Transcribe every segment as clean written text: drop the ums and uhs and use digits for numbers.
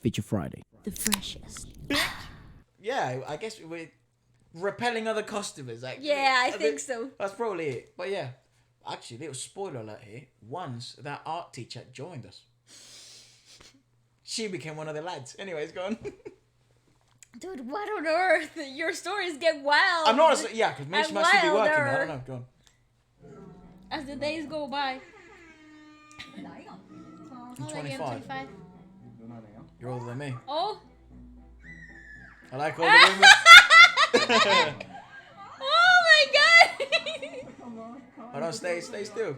Feature Friday. The freshest. Yeah, I guess we're repelling other customers. Like, Yeah, I think so. That's probably it. But yeah, actually, little spoiler alert here. Once that art teacher joined us, she became one of the lads. Anyways, go on. Dude, what on earth? Your stories get wild. I'm not. Yeah, because maybe she must still be working. I don't know. Go on. As the days go by. I'm 25. You're older than me. Oh. I like older women. Oh my god. I don't stay still.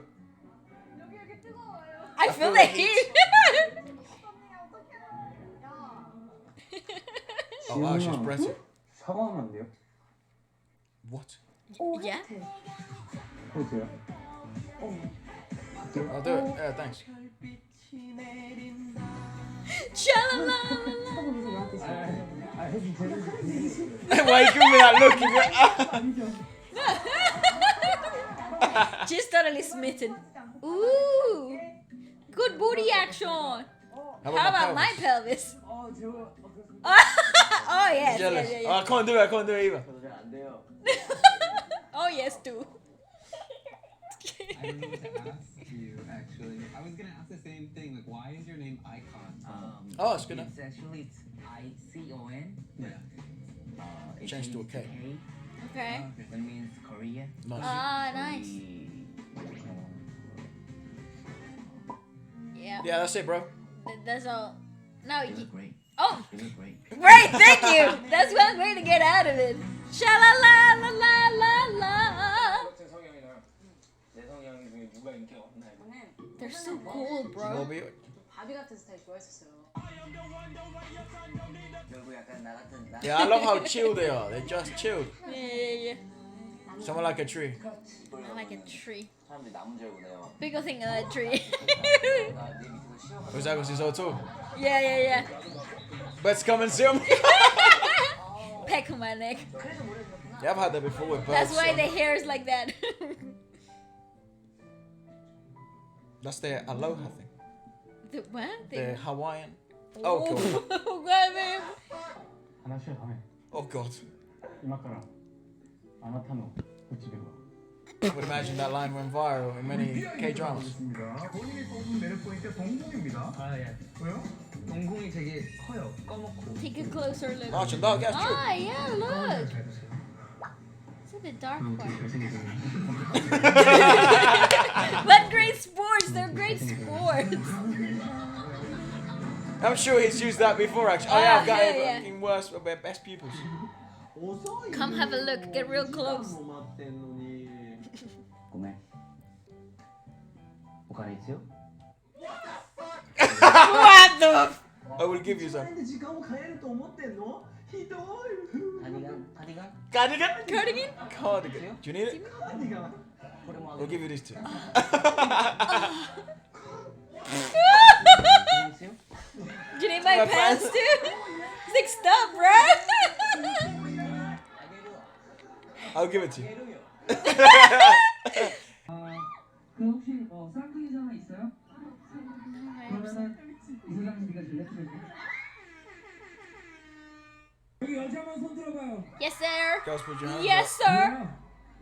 I feel the heat. Oh wow, she's pressing. 사과하면 안 돼요? What? Yeah. 보세요. I'll do it. Yeah, thanks. Cha-la-la-la-la. Why you giving me that look? She's totally smitten. Ooh. Good booty action. How about my pelvis? Oh yes. Jealous. Yeah. Oh, I can't do it either. Oh yes, too. I don't know what to ask you, actually. I was gonna ask the same thing. Like, why is your name iKON? Oh, it's good. It's actually ICON. Yeah. Changed to a K. Okay. That means Korea. Nice. Ah, nice. Yeah. Yeah, that's it, bro. That's all. Now You you. look great. Oh, You look great. great! Thank you. That's one way to get out of it. Sha la la la la la la. 내 성향 중에 누가 인기가 없나요? They're so cool, bro. Bobby. 바비 같은 스타일 좋아했었어요. 결국 약간 나 같은 나. Yeah, I love how chill they are. They're just chilled. Yeah. Someone like a tree. I like a tree. 사람들이 나mun 줄 알고 내가 Bigger thing than a tree. 나내 밑에서 쉬어가지고. Who's that? He's all too. Yeah. Let's come and see him. Peck on my neck. Yeah, I've had that before with birds. That's why so- the hair is like that. That's their aloha thing. The what? The Hawaiian. Oh god. Oh god, babe. 하나씩 하네. Oh god. 今からあなたのお家では I would imagine that line went viral in many K dramas. 본인이 뽑은 매력 포인트 동공입니다. 아, 예. 왜요? 동공이 되게 커요. 꺼먹고. Take a closer look. Oh, no, that's true. Ah, yeah, look. It's a bit dark part. But great sports. They're great sports. I'm sure he's used that before actually. Oh yeah, I've got yeah, it. yeah. Fucking worst, best pupils. Come have a look. Get real close. ごめん。お金必要？ What the? I will give you some. 時間を変えると思ってんの？ひどい。カーディガン？カーディガン？ Cardigan? Cardigan? Cardigan. Do you need it? カーディガン。これもあ I'll げ give you these two. る。必要？ Do you need my My pants pants. too? It's like stop, bro. あげるわ。 I'll give it to you. あげるよ。 그 혹시 쌍둥이 자매 있어요? 그러면은 이세상 씨가 제일 예쁘겠네. 여기 여자만 손 들어봐요. Yes, sir. Girls, put your hands Yes, sir.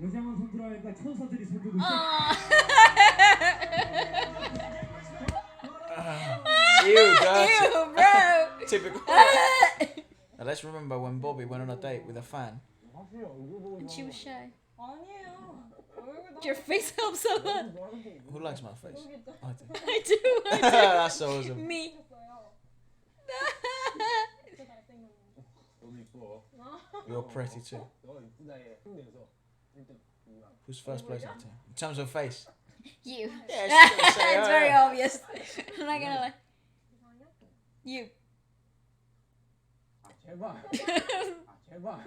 여자만 손 들어야니까 천사들이 손 들고 있어. Aw. up. Ew, dirty. Ew, bro. Typical. Now let's remember when Bobby went on a date with a fan. And she was shy. Your face helps a lot. Who likes my face? I do. I do. That's so awesome. Me. You're pretty too. Who's first place in the team? In terms of face. You. Yeah, she's gonna say, It's oh, very yeah. obvious. I'm not gonna lie. You. 제발. 제발.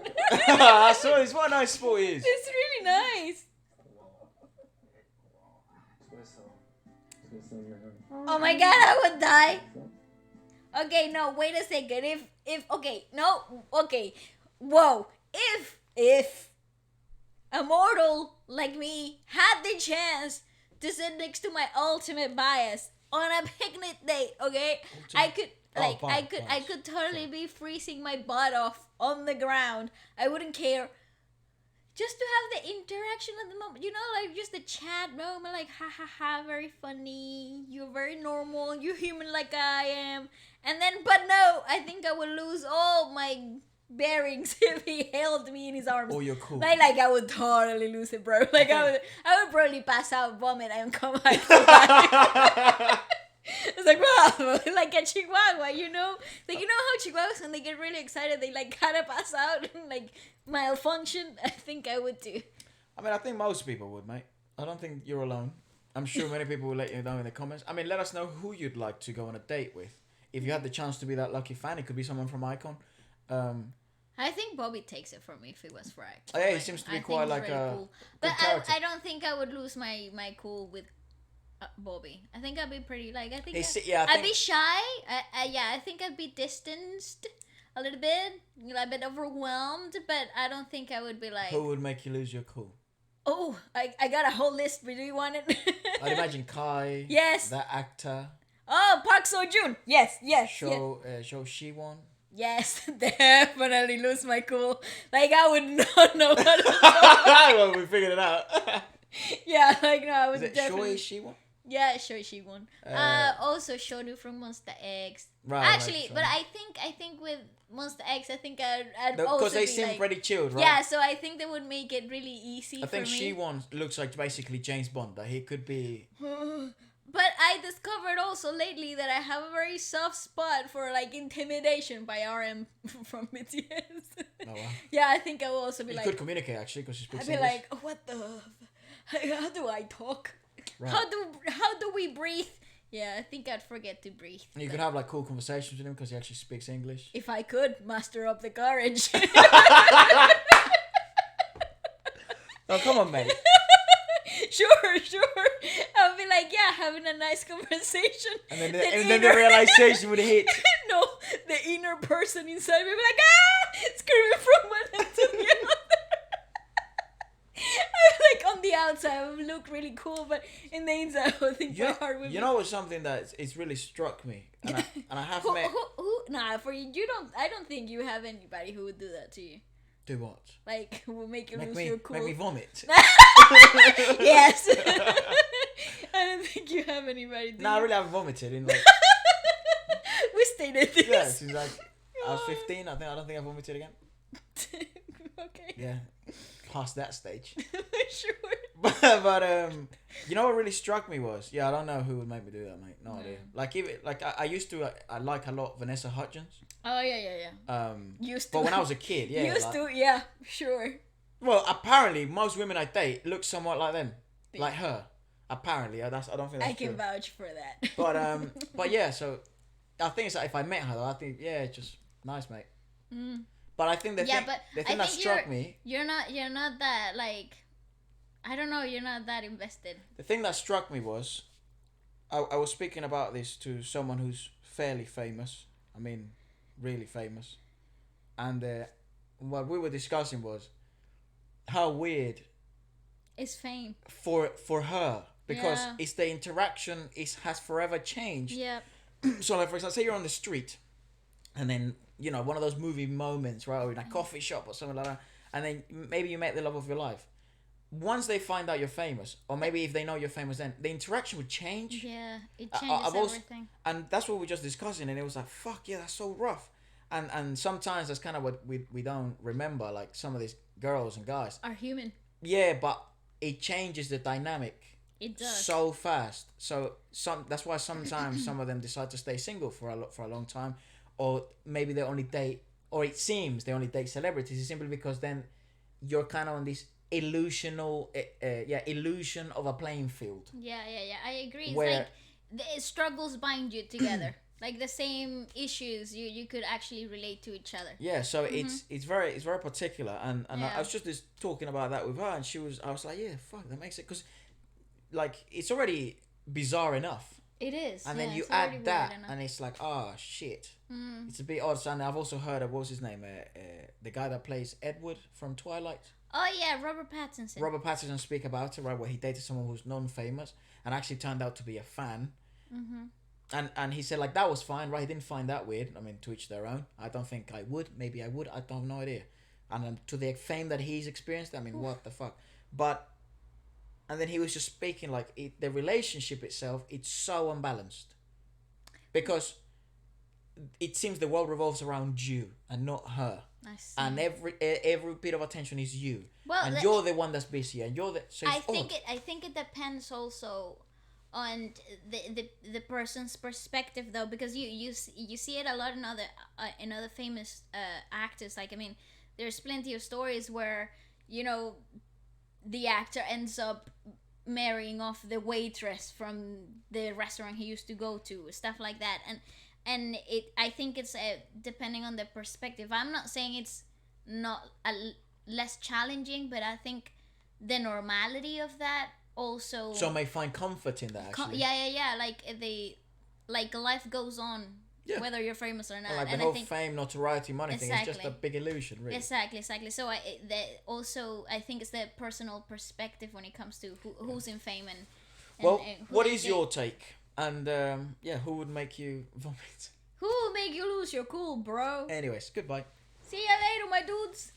I saw this. What a nice sport he is. It's really nice. Oh my god, I would die. Okay, no, wait a second. Whoa. If a mortal like me had the chance to sit next to my ultimate bias on a picnic date, okay? I could Like bump, I bumps. could totally be freezing my butt off on the ground. I wouldn't care. Just to have the interaction at the moment, like just the chat moment, like ha ha ha, very funny. You're very normal. You're human like I am. And then, but no, I think I would lose all my bearings if he held me in his arms. Oh, you're cool. Like I would totally lose it, bro. Like I would probably pass out, vomit, and come out. It's like, wow, like a chihuahua, Like, you know how chihuahuas, when they get really excited, they like kind of pass out and like malfunction? I think I would too. I mean, I think most people would, mate. I don't think you're alone. I'm sure many people will let you know in the comments. I mean, let us know who you'd like to go on a date with. If you had the chance to be that lucky fan, it could be someone from iKON. I think Bobby takes it from me if it was for Oh, yeah, he seems to be quite like really a cool. But character. I don't think I would lose my cool with Bobby. I think I'd be pretty like I'd be shy. I think I'd be distanced a little bit, a bit overwhelmed. But I don't think I would be like. Who would make you lose your cool? Oh, I got a whole list. But do you want it? I'd imagine Kai. Yes. That actor. Oh, Park Seo Joon. Yes. Show Siwon. Yes, definitely lose my cool. Like I would not know what to talk. Well, we figured it out. Yeah, like no, I would Is it definitely. Siwon? Yeah, Choi won. Also Shonu from Monster X. Right. Actually, right, but I think with Monster X, I think I'd also because they be seem like, pretty chilled, right? Yeah, so I think they would make it really easy I think for me. Siwon looks like basically James Bond. That he could be. But I discovered also lately that I have a very soft spot for like intimidation by RM from BTS. Oh wow. Yeah, I think I will also be You like. could communicate actually because she speaks I'd be English. like, what the? How do I talk? Right. How do we breathe? Yeah, I think I'd forget to breathe. You could have like cool conversations with him because he actually speaks English. If I could muster up the courage. Oh come on, mate. Sure. I'll be like, yeah, having a nice conversation. And then the realization would hit. No, the inner person inside me will be like, screaming from one end to the other. Like on the outside, I would look really cool, but in the inside, I would think my heart would. You know what's something that it's really struck me, and I have met. Nah, for you, I don't think you have anybody who would do that to you. Do what? Like, who will make you lose your cool. Make me vomit. Yes. I don't think you have anybody. No, I really haven't vomited in like. We stated this. Yeah, since like I was 15. I don't think I vomited again. Okay. Yeah, past that stage. Sure. But you know what really struck me was I don't know who would make me do that, mate. No idea. Like even like I used to I like a lot Vanessa Hudgens. Oh yeah. Used to. But when I was a kid, Yeah, sure. Well, apparently most women I date look somewhat like them, like her. Apparently, I don't think that's I can true. vouch for that. But yeah, so I think it's like if I met her though, I think just nice, mate. Mm. But I think the thing that struck me. You're not that like. I don't know. You're not that invested. The thing that struck me was, I was speaking about this to someone who's fairly famous. I mean, really famous, and what we were discussing was how weird it's fame for her because Yeah. it's the interaction has forever changed. Yeah. So like for example, say you're on the street, and then one of those movie moments, right, or in a coffee shop or something like that, and then maybe you met the love of your life. Once they find out you're famous, or maybe if they know you're famous, then the interaction would change. Yeah, it changes everything. And that's what we were just discussing, and it was like, fuck yeah, that's so rough. And sometimes that's kind of what we don't remember, like some of these girls and guys Are human. Yeah, but it changes the dynamic. It does. So fast. So that's why sometimes some of them decide to stay single for a long time, or maybe they only date, or it seems they only date celebrities. It's simply because then you're kind of on this illusion of a playing field. Yeah. I agree. It's Where- like the struggles bind you together. Like the same issues, you could actually relate to each other. Yeah, so it's very particular, and Yeah. I was just talking about that with her, and I was like, yeah, fuck, that makes it, because like it's already bizarre enough, It is. and then you it's already add that, weird enough. and it's like, oh shit, it's a bit odd. And I've also heard of what's his name, the guy that plays Edward from Twilight. Oh yeah, Robert Pattinson. Robert Pattinson speak about it, right, where he dated someone who's non-famous and actually turned out to be a fan. and he said like that was fine, right? He didn't find that weird. I mean, to each their own. I don't think I would. Maybe I would. I don't have no idea. And to the fame that he's experienced, I mean, what the fuck? But and then he was just speaking like the relationship itself. It's so unbalanced because it seems the world revolves around you and not her. I see. And every bit of attention is you. Well, and you're the one that's busy, and you're the. So I think it depends also on the person's perspective though, because you see it a lot in other famous actors. Like, I mean, there's plenty of stories where, you know, the actor ends up marrying off the waitress from the restaurant he used to go to, stuff like that. And I think it's depending on the perspective. I'm not saying it's not less challenging, but I think the normality of that also. So may find comfort in that. Actually. Yeah. Like life goes on, whether you're famous or not. Like the whole fame, notoriety, money thing is just a big illusion, really. Exactly. So I think it's the personal perspective when it comes to who's in fame and well, who what they is date. your take? And who would make you vomit? Who will make you lose your cool, bro? Anyways, goodbye. See ya later, my dudes.